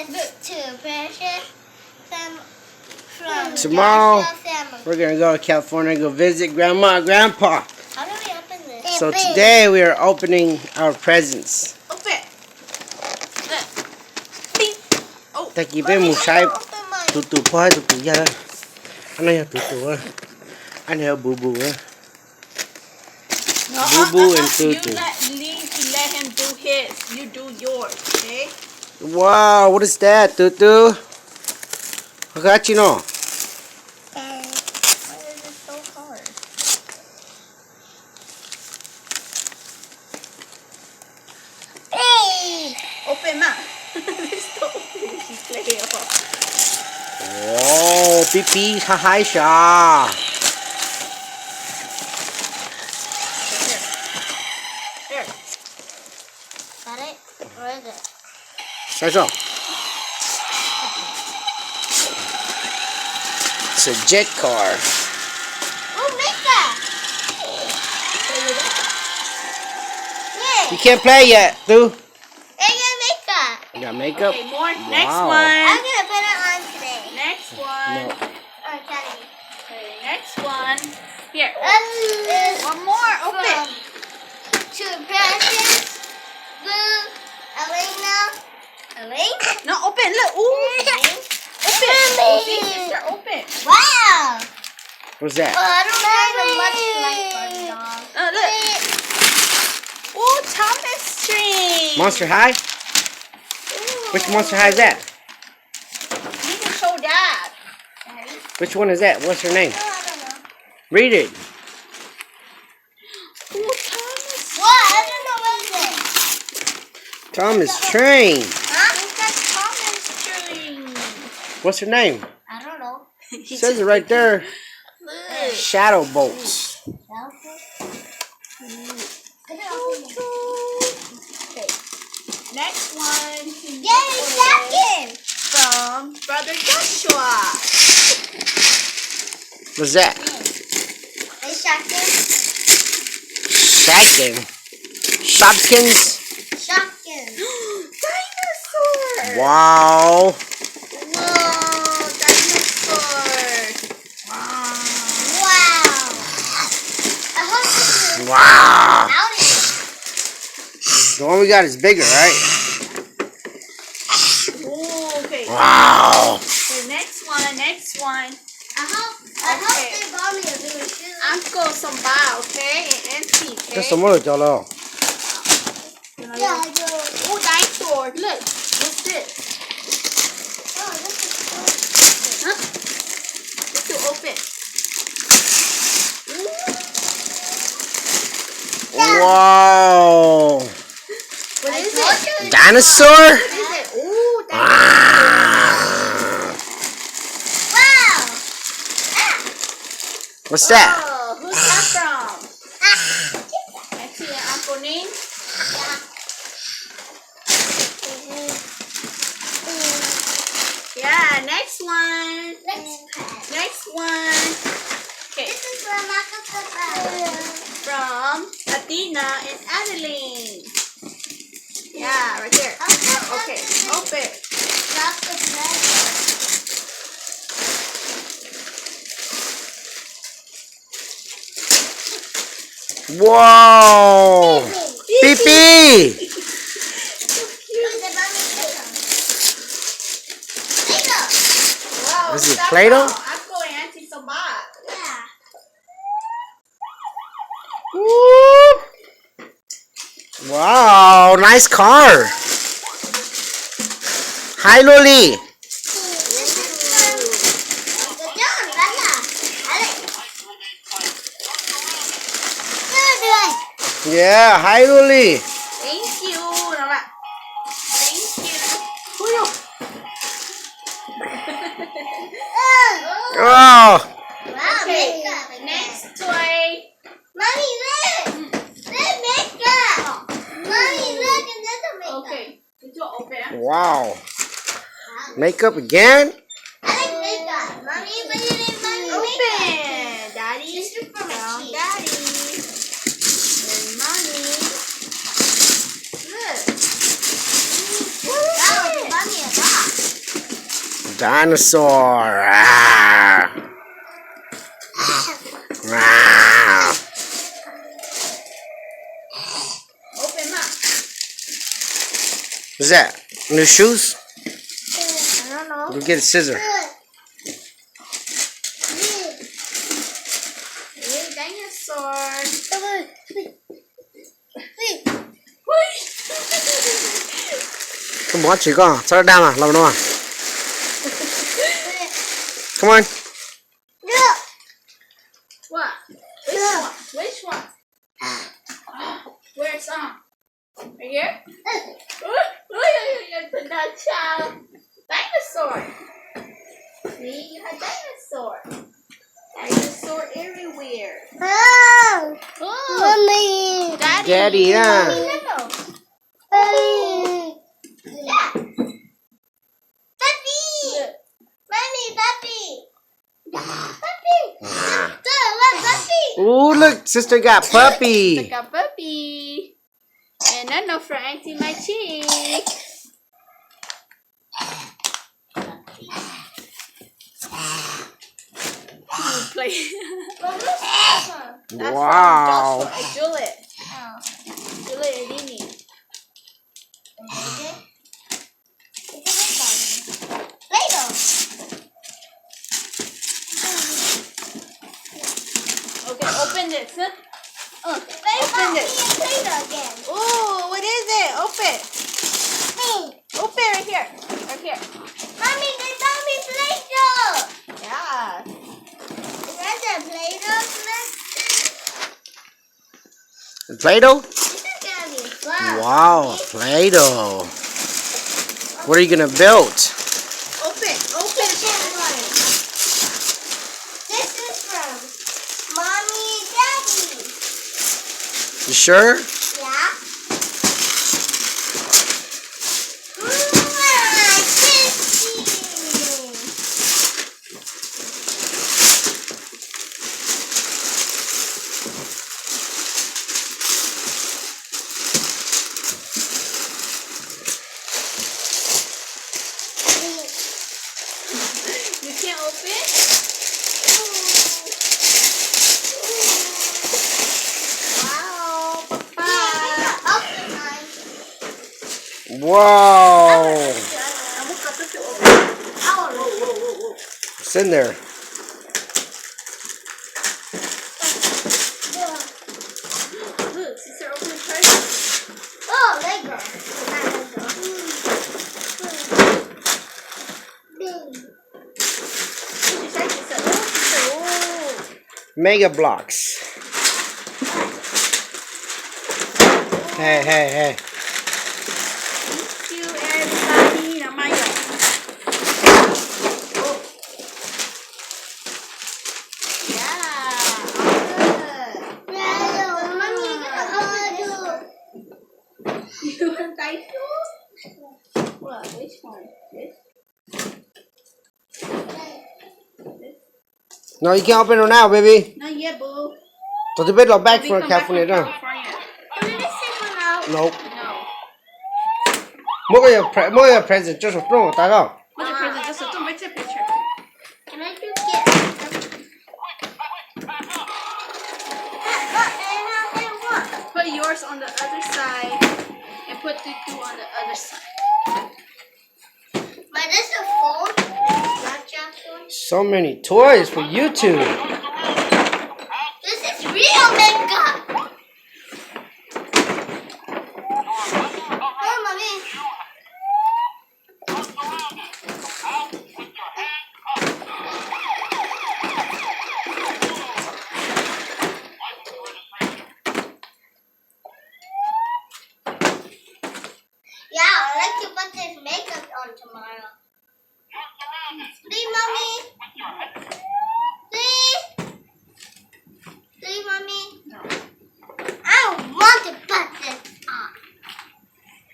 to Precious from Tomorrow, Joshua family. we're going to go to California and go visit Grandma and Grandpa. How do we open this? So today we are opening our presents. Open. Takipin mo siya. Tutu po ay tutu ya. Ano yung tutu ah? Ano yung bubu ah? Bubu and tutu. You let him do his. You do yours, okay? Wow, what is that, Tutu? Hagachi no. Why is it so hard? Hey! Open ma. Let's open. She's playing. Wow, pipi hahay siya. Here. Got it? Where is it? So. It's a jet car. Oh, make that! Yeah! You can't play yet, Thu. I got make that! You got makeup? Okay, more. Wow. Next I'm one. gonna put it on today. Next one. No. Oh, Academy. Okay, next one. Here. This is One more. Open. to Precious, Blue, Elena. Elaine? No, open. Look. Ooh. Open. Oh, see, sister, open. Wow! What's that? Oh, I don't have a much like fun dog. Look. Ooh, Thomas string. Monster High? Which Monster High is that? You can show Dad. Daddy. Which one is that? What's her name? Oh, I don't know. Read it. Ooh, Thomas. What? I don't know what is it. Thomas Train. Huh? Look at Thomas string. What's her name? I don't know. It says it right there. Look. Shadow Bolts. Okay. Next one. Yay, second! From Brother Joshua. What's that? A second. Shotgun. Shopkins. Shotgun. Dinosaur. Wow. Whoa, dinosaur. Wow. Wow. I hope this is Wow. out of The one we got is bigger, right? Ooh, okay. Wow. Okay, next one, next one. I hope they bought me a bigger shoe. Uncle Samba, okay? And Auntie, okay? Just some more, y'all. Yeah, I do. Ooh, dinosaur. Look. What's this? Oh, this is Huh? Let's do open. Wow. What is it? Dinosaur? What is it? Ooh, dinosaur. Wow. What's that? Oh, who's that from? Auntie and Uncle name? Yeah, next one. Next one. Okay, This is from Uncle from Athena and Adeline. Yeah, right there. Okay, open. Whoa. Pee-pee. Wow, Is it that's Play-Doh? from Uncle and Auntie Samba. Yeah. Woo. Wow, nice car. Hi, Loli. Yeah, hi, Loli. Thank you. Nào bạn. Thank you. Ui dồi. Oh. Wow, Okay, makeup. next toy. Mommy, look! There's makeup! Mommy, look, another makeup. Okay, you do open. Wow. Makeup again? I like makeup. Mommy, but you didn't buy me makeup. Open. Daddy. This is for my From cheeks. Daddy. And Mommy. Look. Wow, you bought me a box. Dinosaur. Ah. Ah. Open up. What's that? New shoes? I don't know. Go get a scissor. Hey, dinosaur. Come on, chị con. Sao đam à? Làm đâu à? Come on. What? Which one? Which one? Where's some? Right here? Look at that child. Dinosaur. See, you have dinosaur. Dinosaur everywhere. Oh, Oh, mommy. Daddy, yeah. Hello. Yeah. Puppy. Look. Mommy, puppy. Puppy. Look, puppy. Ooh, look, sister got puppy. Look a puppy. And I know for Auntie my cheek. Play. That's Wow. from Joshua and Juliet. Juliet and Nini. Play-Doh. Okay, open this. Huh? Open it. Play-Doh again. Ooh, what is it? Open. Open right here. Right here. Mommy, they got me Play-Doh. Yeah. Is that a Play-Doh? Play-Doh? This is gonna be fun. Wow, Play-Doh. What are you gonna build? Open. This is from Mommy and Daddy. You sure? Yeah. You can't open? Wow, Papa. Whoa. It's in there. Look, sister, open it first. Oh, Lego. Not Lego. Mega blocks. Hey, hey, hey. Thank you, everybody. Now, Maya. Oh. Yeah. You want dinosaur? What? Which one? This? No, you can't open it now, baby. Not yet, boo. So the bed back We for come back from California. California. Nope. No. 冇個 present，就是幫我帶到。 What's your present? Just don't wait your picture. Can I just get? Put yours on the other side and put Tutu on the other side. But this is a phone. Not Jackson. So many toys for you two. This is real makeup. Oh, mommy. Yeah, I like to put this makeup on tomorrow. Please, mommy. Please. Please, mommy. No. I don't want to put this on.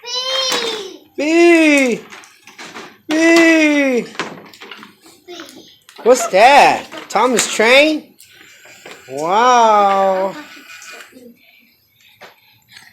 Please. B. B. Please. What's that? Thomas Train? Wow.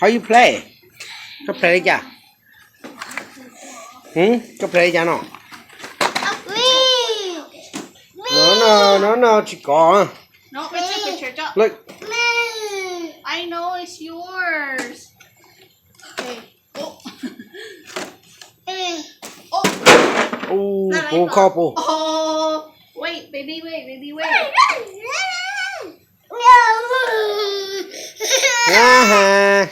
How you play? Có play kìa. Có play kìa nó. Please. No, chỉ có. No, it's a picture. Don't. Look. I know it's yours. Okay. Oh. Oh, couple. Oh. Wait, baby, wait. Uh-huh.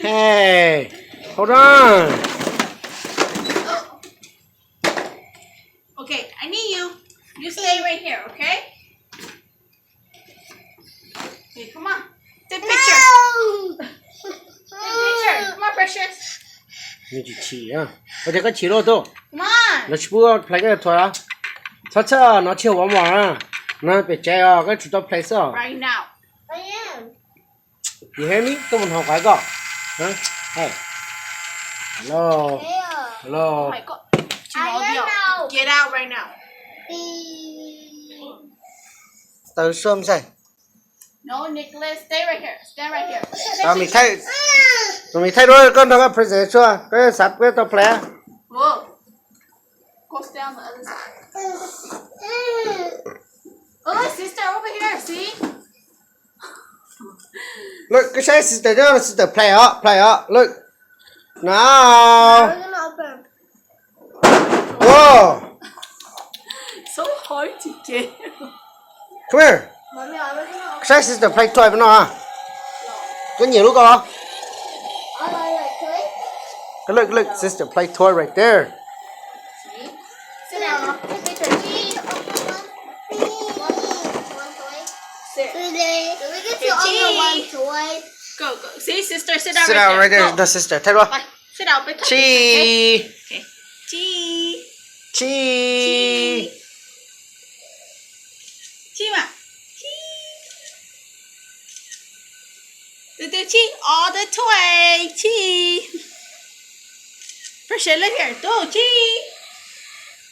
Hey, hold on. Okay, I need you. You stay right here, okay? Okay, come on. Take a picture. Take a picture. Come on, precious. Mình chỉ à. Bây giờ có chỉ rồi đâu. Come on. Nó chỉ bữa play cái thôi à. Sao nó chiều vào mỏ à. Nó bị chạy à cái chủ tao play sao? Right now. I am. You hear me? Tôi muốn học cái gì? Hả? Hey. Hello. Hello. Oh my God. I am now. Get out right now. Từ xôm say. No, Nicholas, stay right here. Stand right here. Mình thay đổi con thằng present chưa? Cái sắp cái tao play. Whoa. Go stay on the other side. Oh, sister, over here. See? Look, cái size sister đó, sister play up. Look. Now. I'm gonna open. Whoa. So hard to get. Come here. Mommy, I'm gonna open. Cái size sister play toy bên nó à? Có nhiều lúc không? I like toy. Look, sister play toy right there. See? Sit down. Take a picture. One toy. Sit. Today. So we get to Hey, only G. one toy. Go. See, sister, sit down Sit right down right there. Go. The sister. Thay đổi. Bye. Sit down. Bye. Chi. Okay. Chi. Chi. Chi mà. Chi. Từ Chi. All the toy. Chi. Precious, look here. Go, Chi.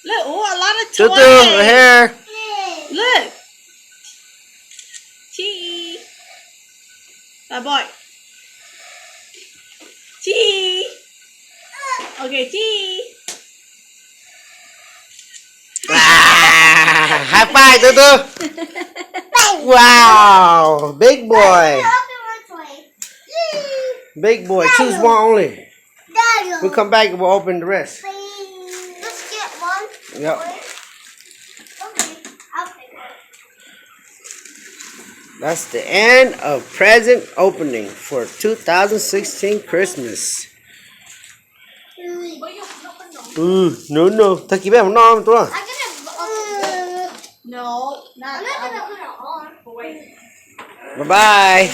Look, oh, a lot of toys. Tutu, right here. Look. Chi. Bad boy. Chi. Okay, Chi. High five, Tutu. Wow, big boy. Open one toy. Big boy. Choose one only. Daddy. We'll come back and we'll open the rest. Let's get one. Yep. Toy. Okay, I'll pick one. That's the end of present opening for 2016 Christmas. No. Thật kỹ bé không non tôi. I'm gonna open it. No, not I'm not gonna put it on. Wait. Bye bye.